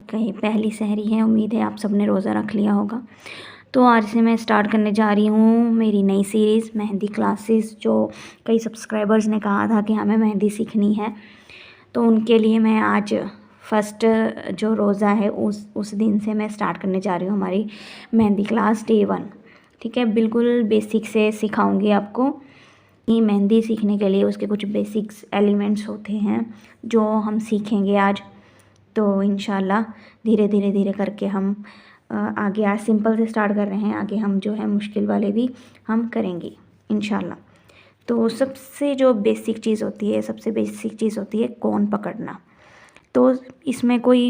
कहीं पहली सहरी है, उम्मीद है आप सबने रोज़ा रख लिया होगा। तो आज से मैं स्टार्ट करने जा रही हूँ मेरी नई सीरीज़ मेहंदी क्लासेस, जो कई सब्सक्राइबर्स ने कहा था कि हमें मेहंदी सीखनी है। तो उनके लिए मैं आज फर्स्ट जो रोज़ा है उस दिन से मैं स्टार्ट करने जा रही हूँ हमारी मेहंदी क्लास डे 1। ठीक है, बिल्कुल बेसिक से सिखाऊंगी आपको। ये मेहंदी सीखने के लिए उसके कुछ बेसिक्स एलिमेंट्स होते हैं जो हम सीखेंगे आज। तो इंशाल्लाह धीरे करके हम आगे, आज सिंपल से स्टार्ट कर रहे हैं, आगे हम जो है मुश्किल वाले भी हम करेंगे इंशाल्लाह। तो सबसे जो बेसिक चीज़ होती है, सबसे बेसिक चीज़ होती है कोन पकड़ना। तो इसमें कोई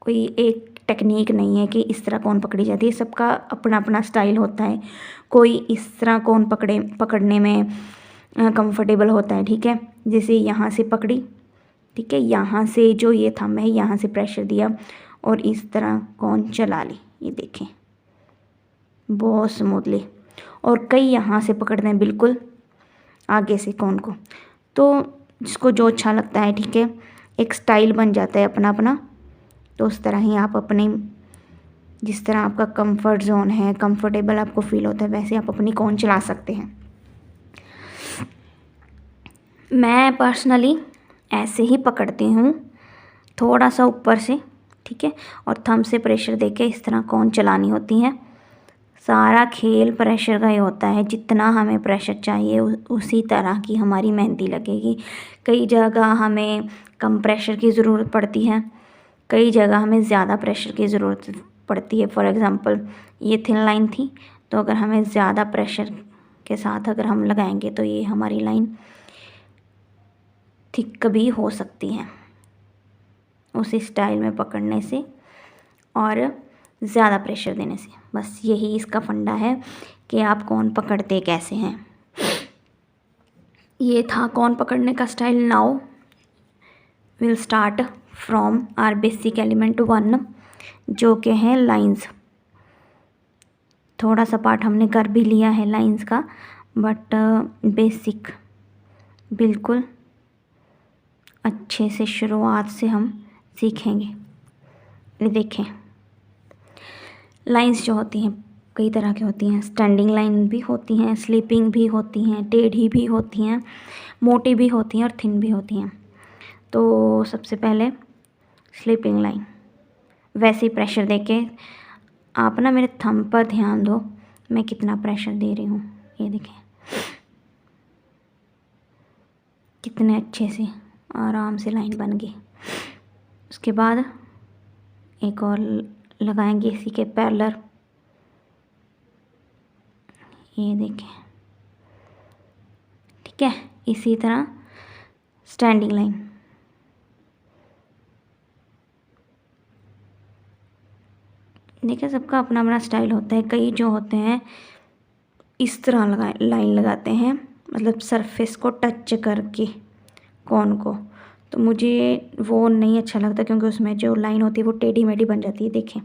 एक टेक्निक नहीं है कि इस तरह कोन पकड़ी जाती है, सबका अपना अपना स्टाइल होता है। कोई इस तरह कोन पकड़ने में कंफर्टेबल होता है। ठीक है, जैसे यहाँ से पकड़ी, ठीक है, यहाँ से जो ये थंब है यहाँ से प्रेशर दिया और इस तरह कोन चला ली, ये देखें बहुत स्मूथली। और कई यहाँ से पकड़ते हैं बिल्कुल आगे से कोन को। तो जिसको जो अच्छा लगता है, ठीक है, एक स्टाइल बन जाता है अपना अपना। तो उस तरह ही आप अपने, जिस तरह आपका कंफर्ट जोन है, कंफर्टेबल आपको फील होता है, वैसे आप अपनी कोन चला सकते हैं। मैं पर्सनली ऐसे ही पकड़ती हूँ, थोड़ा सा ऊपर से, ठीक है, और थंब से प्रेशर देके इस तरह कोन चलानी होती है। सारा खेल प्रेशर का ही होता है, जितना हमें प्रेशर चाहिए उसी तरह की हमारी मेहंदी लगेगी। कई जगह हमें कम प्रेशर की ज़रूरत पड़ती है, कई जगह हमें ज़्यादा प्रेशर की ज़रूरत पड़ती है। फॉर एग्ज़ाम्पल ये थिन लाइन थी, तो अगर हमें ज़्यादा प्रेशर के साथ अगर हम लगाएंगे तो ये हमारी लाइन थिक भी हो सकती है उसी स्टाइल में पकड़ने से और ज़्यादा प्रेशर देने से। बस यही इसका फंडा है कि आप कोन पकड़ते कैसे हैं। ये था कोन पकड़ने का style. Now will start from our basic element 1, जो कि है लाइंस। थोड़ा सा पार्ट हमने कर भी लिया है लाइंस का, बट बेसिक बिल्कुल अच्छे से शुरुआत से हम सीखेंगे। ये देखें, लाइंस जो होती हैं कई तरह की होती हैं। स्टैंडिंग लाइन भी होती हैं, स्लीपिंग भी होती हैं, टेढ़ी भी होती हैं, मोटी भी होती हैं और थिन भी होती हैं। तो सबसे पहले स्लीपिंग लाइन, वैसे ही प्रेशर देके आप ना मेरे थंब पर ध्यान दो, मैं कितना प्रेशर दे रही हूँ। ये देखें कितने अच्छे से आराम से लाइन बन गई। उसके बाद एक और लगाएंगे इसी के पैरेलल, ये देखें, ठीक है। इसी तरह स्टैंडिंग लाइन, देखिए सबका अपना अपना स्टाइल होता है। कई जो होते हैं इस तरह लाइन लगाते हैं, मतलब सरफेस को टच करके कोन को, तो मुझे वो नहीं अच्छा लगता, क्योंकि उसमें जो लाइन होती है वो टेढ़ी मेढ़ी बन जाती है। देखें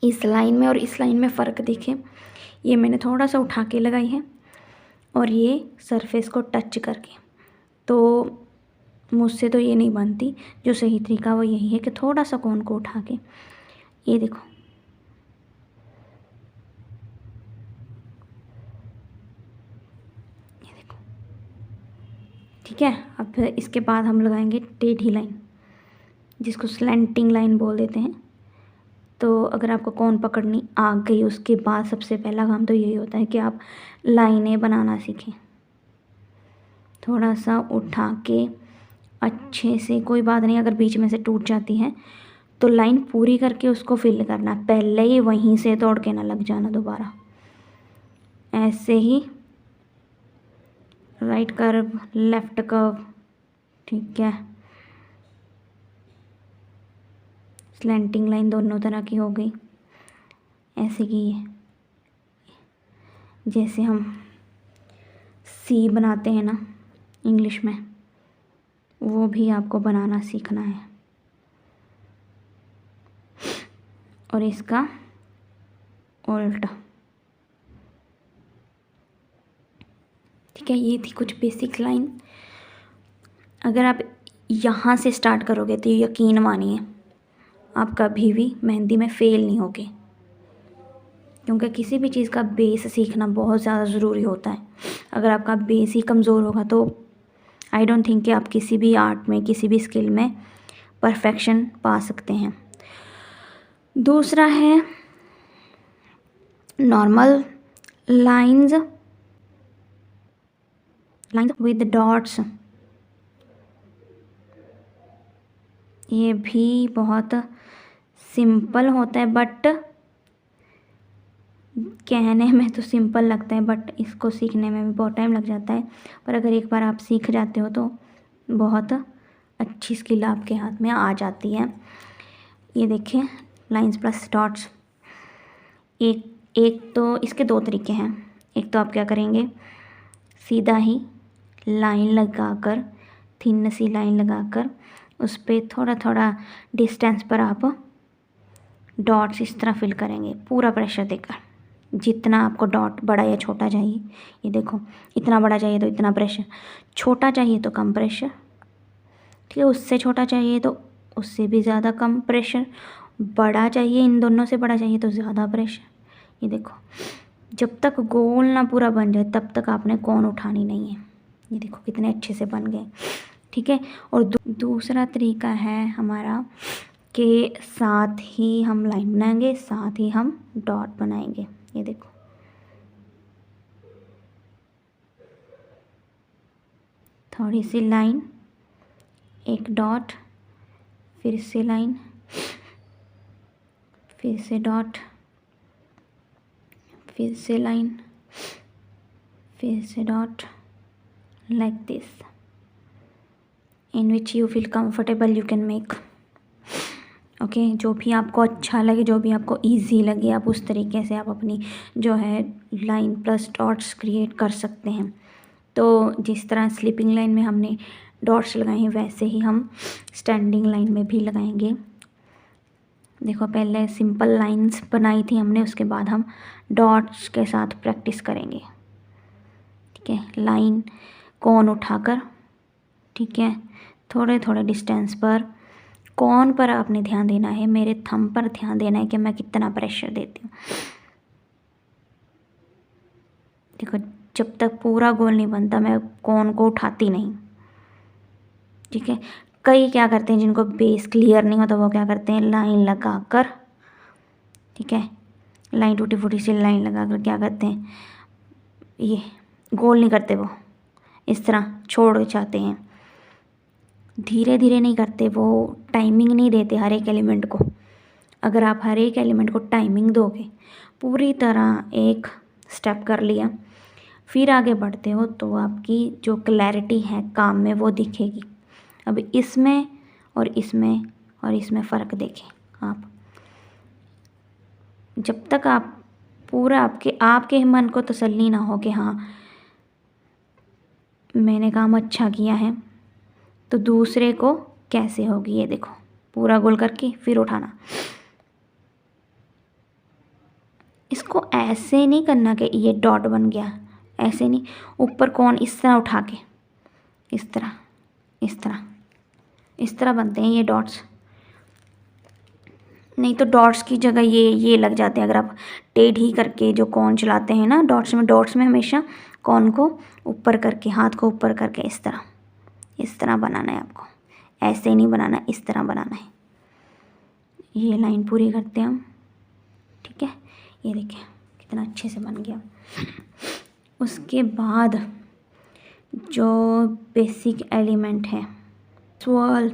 इस लाइन में और इस लाइन में फ़र्क देखें, ये मैंने थोड़ा सा उठा के लगाई है और ये सरफेस को टच करके। तो मुझसे तो ये नहीं बनती, जो सही तरीका वो यही है कि थोड़ा सा कोन को उठा के, ये देखो, ये देखो, ठीक है। अब इसके बाद हम लगाएंगे टेढ़ी लाइन, जिसको स्लैंटिंग लाइन बोल देते हैं। तो अगर आपको कोन पकड़नी आ गई, उसके बाद सबसे पहला काम तो यही होता है कि आप लाइनें बनाना सीखें। थोड़ा सा उठा के अच्छे से, कोई बात नहीं अगर बीच में से टूट जाती है तो लाइन पूरी करके उसको फिल करना, पहले ही वहीं से तोड़ के ना लग जाना दोबारा। ऐसे ही राइट कर्व, लेफ्ट कर्व, ठीक है, स्लैंटिंग लाइन दोनों तरह की हो गई। ऐसे की है, जैसे हम सी बनाते हैं ना इंग्लिश में, वो भी आपको बनाना सीखना है। और इसका उल्टा, ठीक है। ये थी कुछ बेसिक लाइन। अगर आप यहाँ से स्टार्ट करोगे तो यकीन मानिए आप कभी भी मेहंदी में फ़ेल नहीं होगे, क्योंकि किसी भी चीज़ का बेस सीखना बहुत ज़्यादा ज़रूरी होता है। अगर आपका बेस ही कमज़ोर होगा तो आई डोंट थिंक कि आप किसी भी आर्ट में, किसी भी स्किल में परफेक्शन पा सकते हैं। दूसरा है नॉर्मल लाइंस विद डॉट्स। ये भी बहुत सिंपल होता है, बट कहने में तो सिंपल लगता है, बट इसको सीखने में भी बहुत टाइम लग जाता है। पर अगर एक बार आप सीख जाते हो तो बहुत अच्छी स्किल आपके हाथ में आ जाती है। ये देखिए लाइंस प्लस डॉट्स। एक तो इसके दो तरीके हैं। एक तो आप क्या करेंगे, सीधा ही लाइन लगाकर, थिन सी लाइन लगाकर उस पर थोड़ा थोड़ा डिस्टेंस पर आप डॉट्स इस तरह फिल करेंगे, पूरा प्रेशर देकर। जितना आपको डॉट बड़ा या छोटा चाहिए, ये देखो इतना बड़ा चाहिए तो इतना प्रेशर, छोटा चाहिए तो कम प्रेशर, ठीक है। उससे छोटा चाहिए तो उससे भी ज़्यादा कम प्रेशर, बड़ा चाहिए, इन दोनों से बड़ा चाहिए तो ज़्यादा प्रेशर। ये देखो जब तक गोल ना पूरा बन जाए तब तक आपने कोन उठानी नहीं है। ये देखो कितने अच्छे से बन गए, ठीक है। और दूसरा तरीका है हमारा कि साथ ही हम लाइन बनाएंगे, साथ ही हम डॉट बनाएंगे। ये देखो थोड़ी सी लाइन, एक डॉट, फिर से लाइन, फिर से डॉट, फिर से लाइन, फिर से dot, like this. In which you feel comfortable you can make. Okay, जो भी आपको अच्छा लगे, जो भी आपको इजी लगे, आप उस तरीके से आप अपनी जो है लाइन प्लस डॉट्स क्रिएट कर सकते हैं। तो जिस तरह स्लीपिंग लाइन में हमने डॉट्स लगाए हैं वैसे ही हम स्टैंडिंग लाइन में भी लगाएंगे। देखो पहले सिंपल लाइंस बनाई थी हमने, उसके बाद हम डॉट्स के साथ प्रैक्टिस करेंगे, ठीक है। लाइन कोन उठाकर, ठीक है, थोड़े थोड़े डिस्टेंस पर कोन पर आपने ध्यान देना है, मेरे थंब पर ध्यान देना है कि मैं कितना प्रेशर देती हूँ। देखो जब तक पूरा गोल नहीं बनता मैं कोन को उठाती नहीं, ठीक है। कई क्या करते हैं जिनको बेस क्लियर नहीं होता वो क्या करते हैं, लाइन लगाकर, ठीक है, लाइन टूटी फूटी सी लाइन लगाकर क्या करते हैं, ये गोल नहीं करते, वो इस तरह छोड़ जाते हैं। धीरे धीरे नहीं करते, वो टाइमिंग नहीं देते हर एक एलिमेंट को। अगर आप हर एक एलिमेंट को टाइमिंग दोगे, पूरी तरह एक स्टेप कर लिया, फिर आगे बढ़ते हो तो आपकी जो क्लैरिटी है काम में वो दिखेगी। अब इसमें और इसमें और इसमें फ़र्क देखें आप। जब तक आप पूरा आपके मन को तसल्ली ना हो कि हाँ मैंने काम अच्छा किया है, तो दूसरे को कैसे होगी। ये देखो पूरा गोल करके फिर उठाना। इसको ऐसे नहीं करना कि ये डॉट बन गया, ऐसे नहीं, ऊपर कोन इस तरह उठा के, इस तरह इस तरह इस तरह बनते हैं ये डॉट्स। नहीं तो डॉट्स की जगह ये लग जाते हैं। अगर आप टेढ़ी करके जो कोन चलाते हैं ना डॉट्स में हमेशा कोन को ऊपर करके, हाथ को ऊपर करके इस तरह बनाना है आपको, ऐसे नहीं बनाना, इस तरह बनाना है। ये लाइन पूरी करते हैं हम, ठीक है। ये देखिए कितना अच्छे से बन गया। उसके बाद जो बेसिक एलिमेंट है स्वर्ल,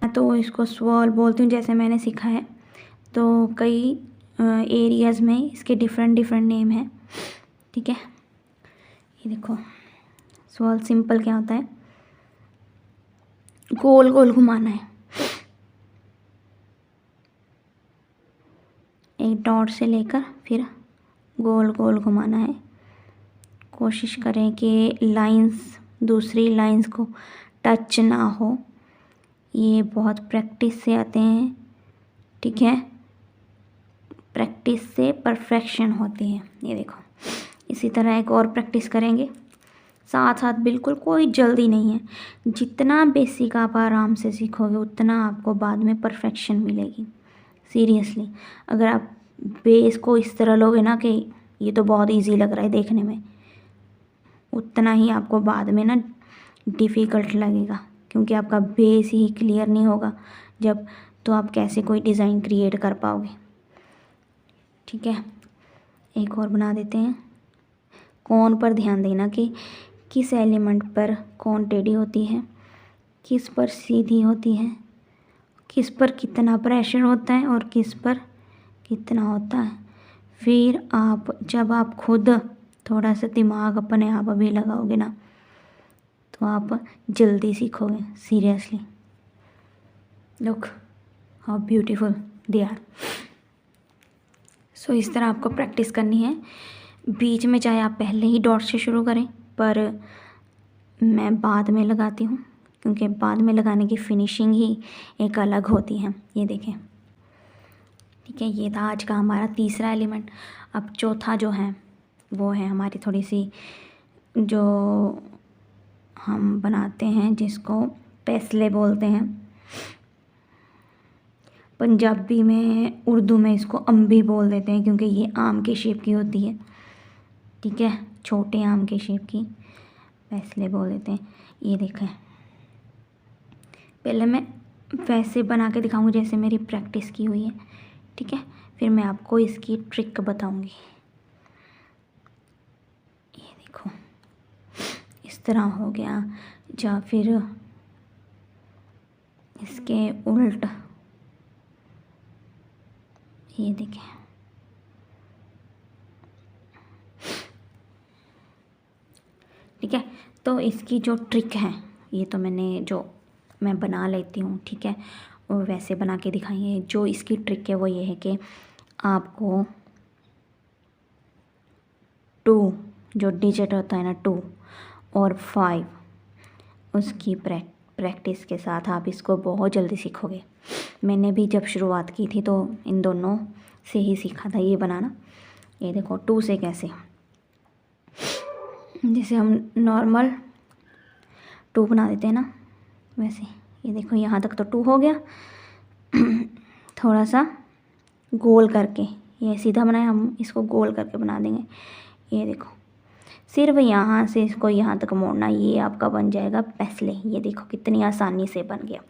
मैं तो इसको स्वर्ल बोलती हूँ जैसे मैंने सीखा है। तो कई एरियाज़ में इसके डिफरेंट नेम है, ठीक है। ये देखो स्वर्ल सिंपल क्या होता है, गोल गोल घुमाना है, एक डॉट से लेकर फिर गोल गोल घुमाना है। कोशिश करें कि लाइंस दूसरी लाइंस को टच ना हो। ये बहुत प्रैक्टिस से आते हैं, ठीक है, प्रैक्टिस से परफेक्शन होती है। ये देखो इसी तरह एक और प्रैक्टिस करेंगे, साथ साथ बिल्कुल कोई जल्दी नहीं है। जितना बेसिक आप आराम से सीखोगे उतना आपको बाद में परफेक्शन मिलेगी। सीरियसली, अगर आप बेस को इस तरह लोगे ना कि ये तो बहुत इजी लग रहा है देखने में, उतना ही आपको बाद में ना डिफ़िकल्ट लगेगा, क्योंकि आपका बेस ही क्लियर नहीं होगा जब, तो आप कैसे कोई डिज़ाइन क्रिएट कर पाओगे। ठीक है, एक और बना देते हैं। कोन पर ध्यान देना कि किस एलिमेंट पर कोन टेढ़ी होती है, किस पर सीधी होती है, किस पर कितना प्रेशर होता है और किस पर कितना होता है। फिर आप जब आप खुद थोड़ा सा दिमाग अपने आप अभी लगाओगे ना, तो आप जल्दी सीखोगे। Seriously, look how beautiful they are. So इस तरह आपको प्रैक्टिस करनी है। बीच में चाहे आप पहले ही डॉट से शुरू करें, पर मैं बाद में लगाती हूँ, क्योंकि बाद में लगाने की फिनिशिंग ही एक अलग होती है। ये देखें, ठीक है, ये था आज का हमारा तीसरा एलिमेंट। अब चौथा जो है वो है हमारी थोड़ी सी, जो हम बनाते हैं जिसको पेसले बोलते हैं, पंजाबी में, उर्दू में इसको अम्बी बोल देते हैं, क्योंकि ये आम के शेप की होती है। ठीक है, छोटे आम के शेप की पेसले बोल देते हैं। ये देखें, पहले मैं वैसे बना के दिखाऊंगी जैसे मेरी प्रैक्टिस की हुई है। ठीक है, फिर मैं आपको इसकी ट्रिक बताऊंगी। ये देखो, इस तरह हो गया, या फिर इसके उल्ट। ये देखें, ठीक है। तो इसकी जो ट्रिक है, ये तो मैं बना लेती हूँ, ठीक है, और वैसे बना के दिखाइए। जो इसकी ट्रिक है वो ये है कि आपको 2 जो डिजिट होता है ना, 2 और 5, उसकी प्रैक्टिस के साथ आप इसको बहुत जल्दी सीखोगे। मैंने भी जब शुरुआत की थी तो इन दोनों से ही सीखा था ये बनाना। ये देखो, 2 से कैसे, जैसे हम नॉर्मल 2 बना देते हैं ना, वैसे। ये देखो, यहाँ तक तो 2 हो गया। थोड़ा सा गोल करके, ये सीधा बनाया, हम इसको गोल करके बना देंगे। ये देखो, सिर्फ यहाँ से इसको यहाँ तक मोड़ना, ये आपका बन जाएगा पेसले। ये देखो कितनी आसानी से बन गया।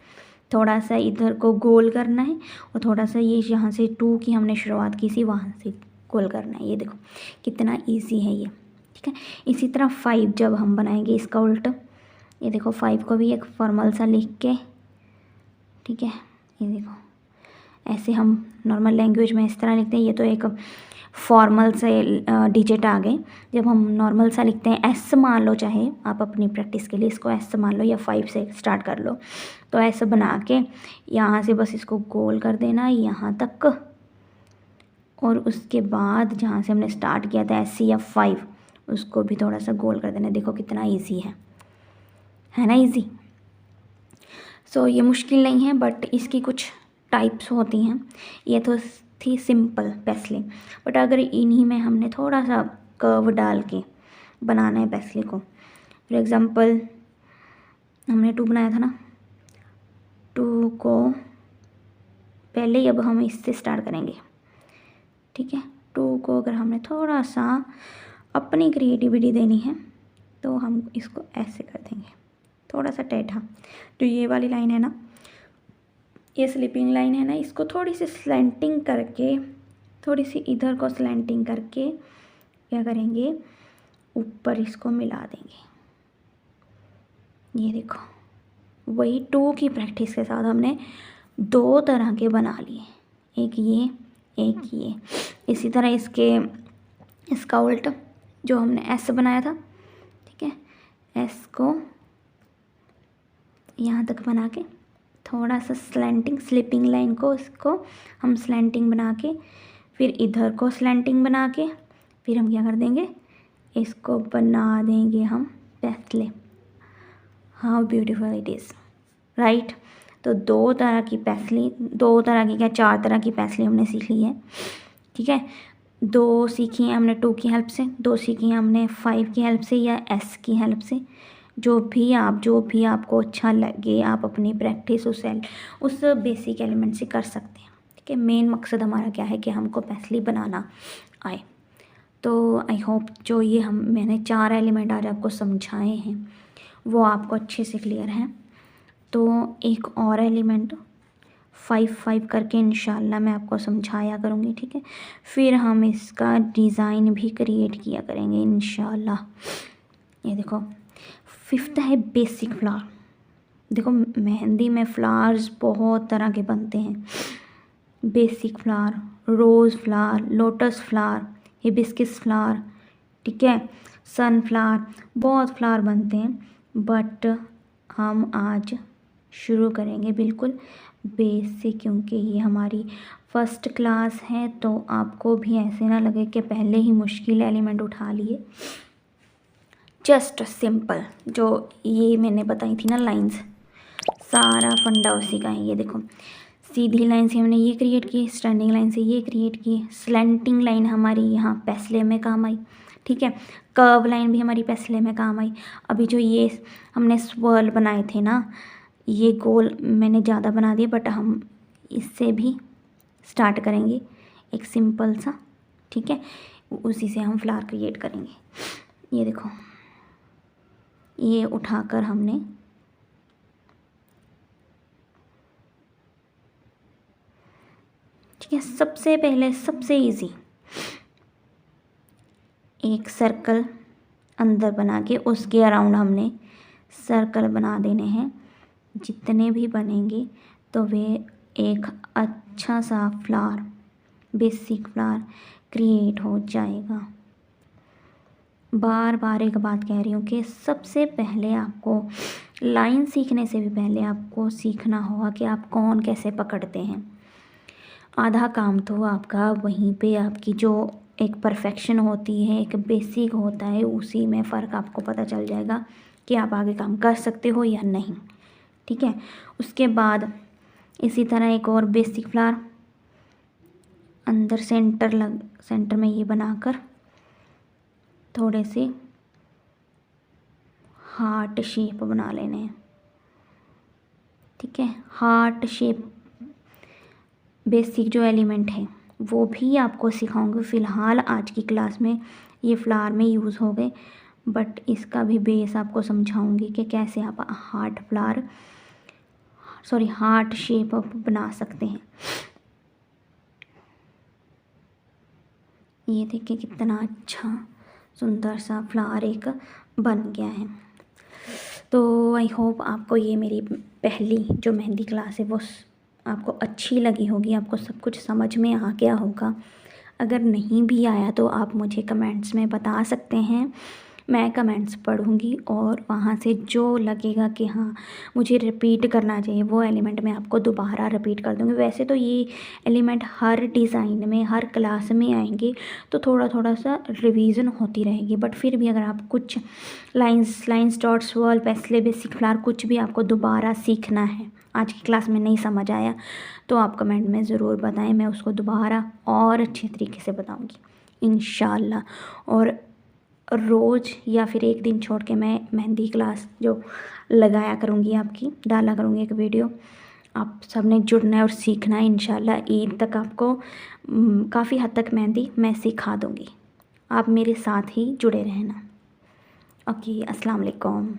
थोड़ा सा इधर को गोल करना है और थोड़ा सा ये यहाँ से 2 की हमने शुरुआत की थी वहाँ से गोल करना है। ये देखो कितना इजी है ये। ठीक है, इसी तरह 5 जब हम बनाएंगे इसका उल्टा, ये देखो 5 को भी एक फॉर्मल सा लिख के, ठीक है, ये देखो ऐसे हम नॉर्मल लैंग्वेज में इस तरह लिखते हैं। ये तो एक फॉर्मल से डिजिट आ गए। जब हम नॉर्मल सा लिखते हैं, एस मान लो, चाहे आप अपनी प्रैक्टिस के लिए इसको एस मान लो या 5 से स्टार्ट कर लो, तो ऐसा बना के यहाँ से बस इसको गोल कर देना यहाँ तक, और उसके बाद जहाँ से हमने स्टार्ट किया था एस या 5, उसको भी थोड़ा सा गोल कर देना। देखो कितना ईजी है ना, ईजी। सो ये मुश्किल नहीं है, बट इसकी कुछ टाइप्स होती हैं। ये तो थी सिंपल पेसले, बट अगर इन्हीं में हमने थोड़ा सा कर्व डाल के बनाना है पेसले को, फॉर एग्ज़ाम्पल हमने 2 बनाया था ना, 2 को पहले ही अब हम इससे स्टार्ट करेंगे। ठीक है, 2 को अगर हमने थोड़ा सा अपनी क्रिएटिविटी देनी है तो हम इसको ऐसे कर देंगे, थोड़ा सा टेढ़ा। तो ये वाली लाइन है ना, ये स्लिपिंग लाइन है ना, इसको थोड़ी सी स्लैंटिंग करके, थोड़ी सी इधर को स्लैंटिंग करके क्या करेंगे, ऊपर इसको मिला देंगे। ये देखो, वही 2 की प्रैक्टिस के साथ हमने 2 तरह के बना लिए, एक ये एक ये। इसी तरह इसका उल्टा जो हमने एस बनाया था, ठीक है, एस को यहाँ तक बना के थोड़ा सा स्लैंटिंग, स्लिपिंग लाइन को इसको हम स्लैंटिंग बना के, फिर इधर को स्लैंटिंग बना के, फिर हम क्या कर देंगे, इसको बना देंगे हम paisley. How beautiful it is, right. तो 2 तरह की पेसली, 2 तरह की क्या 4 तरह की पेसली हमने सीख ली है। ठीक है, 2 सीखी हैं हमने 2 की हेल्प से, 2 सीखी हैं हमने 5 की हेल्प से या S की हेल्प से। जो भी आपको अच्छा लगे आप अपनी प्रैक्टिस उस बेसिक एलिमेंट से कर सकते हैं। ठीक है, मेन मकसद हमारा क्या है कि हमको पैसली बनाना आए। तो आई होप जो ये मैंने 4 एलिमेंट आज आपको समझाए हैं वो आपको अच्छे से क्लियर हैं। तो एक और एलिमेंट 5 करके इंशाल्लाह मैं आपको समझाया करूँगी। ठीक है, फिर हम इसका डिज़ाइन भी क्रिएट किया करेंगे इंशाल्लाह। ये देखो 5th है बेसिक फ्लावर। देखो मेहंदी में फ्लावर्स बहुत तरह के बनते हैं, basic flower, rose flower, lotus flower, hibiscus flower, ठीक है, सनफ्लावर, बहुत फ्लावर बनते हैं। बट हम आज शुरू करेंगे बिल्कुल बेसिक, क्योंकि ये हमारी फर्स्ट क्लास है तो आपको भी ऐसे ना लगे कि पहले ही मुश्किल एलिमेंट उठा लिए। जस्ट सिंपल जो ये मैंने बताई थी ना लाइंस, सारा फंडा उसी का है। ये देखो सीधी लाइन से हमने ये क्रिएट की, स्टैंडिंग लाइन से ये क्रिएट की, स्लैंटिंग लाइन हमारी यहाँ पेंसिल में काम आई। ठीक है, कर्व लाइन भी हमारी पेंसिल में काम आई। अभी जो ये हमने स्वर्ल बनाए थे ना, ये गोल मैंने ज़्यादा बना दिए, बट हम इससे भी स्टार्ट करेंगे एक सिंपल सा। ठीक है, उसी से हम फ्लावर क्रिएट करेंगे। ये देखो ये उठाकर हमने ठीक है, सबसे पहले सबसे इजी एक सर्कल अंदर बना के उसके अराउंड हमने सर्कल बना देने हैं। जितने भी बनेंगे तो वे एक अच्छा सा फ्लावर, बेसिक फ्लावर क्रिएट हो जाएगा। बार बार एक बात कह रही हूँ कि सबसे पहले आपको लाइन सीखने से भी पहले आपको सीखना होगा कि आप कौन कैसे पकड़ते हैं। आधा काम तो आपका वहीं पे आपकी जो एक परफेक्शन होती है, एक बेसिक होता है, उसी में फ़र्क आपको पता चल जाएगा कि आप आगे काम कर सकते हो या नहीं। ठीक है, उसके बाद इसी तरह एक और बेसिक फ्लावर अंदर सेंटर में ये बनाकर थोड़े से हार्ट शेप बना लेने हैं। ठीक है, हार्ट शेप बेसिक जो एलिमेंट है वो भी आपको सिखाऊंगी। फ़िलहाल आज की क्लास में ये फ्लावर में यूज़ हो गए, बट इसका भी बेस आपको समझाऊंगी कि कैसे आप हार्ट शेप बना सकते हैं। ये देखिए कितना अच्छा सुंदर सा फ्लावर एक बन गया है। तो आई होप आपको ये मेरी पहली जो मेहंदी क्लास है वो आपको अच्छी लगी होगी, आपको सब कुछ समझ में आ गया होगा। अगर नहीं भी आया तो आप मुझे कमेंट्स में बता सकते हैं, मैं कमेंट्स पढ़ूंगी और वहाँ से जो लगेगा कि हाँ मुझे रिपीट करना चाहिए वो एलिमेंट मैं आपको दोबारा रिपीट कर दूँगी। वैसे तो ये एलिमेंट हर डिज़ाइन में हर क्लास में आएंगे तो थोड़ा थोड़ा सा रिवीजन होती रहेगी, बट फिर भी अगर आप कुछ lines dots swirl pencil basic flower कुछ भी आपको दोबारा सीखना है, आज की क्लास में नहीं समझ आया तो आप कमेंट में ज़रूर बताएं, मैं उसको दोबारा और अच्छे तरीके से बताऊंगी इंशाल्लाह। और रोज़ या फिर एक दिन छोड़ के मैं मेहंदी क्लास जो लगाया करूँगी आपकी डाला करूँगी एक वीडियो। आप सब ने जुड़ना है और सीखना है इंशाल्लाह। ईद तक आपको काफ़ी हद तक मेहंदी मैं सिखा दूँगी, आप मेरे साथ ही जुड़े रहना। ओके, अस्सलाम वालेकुम।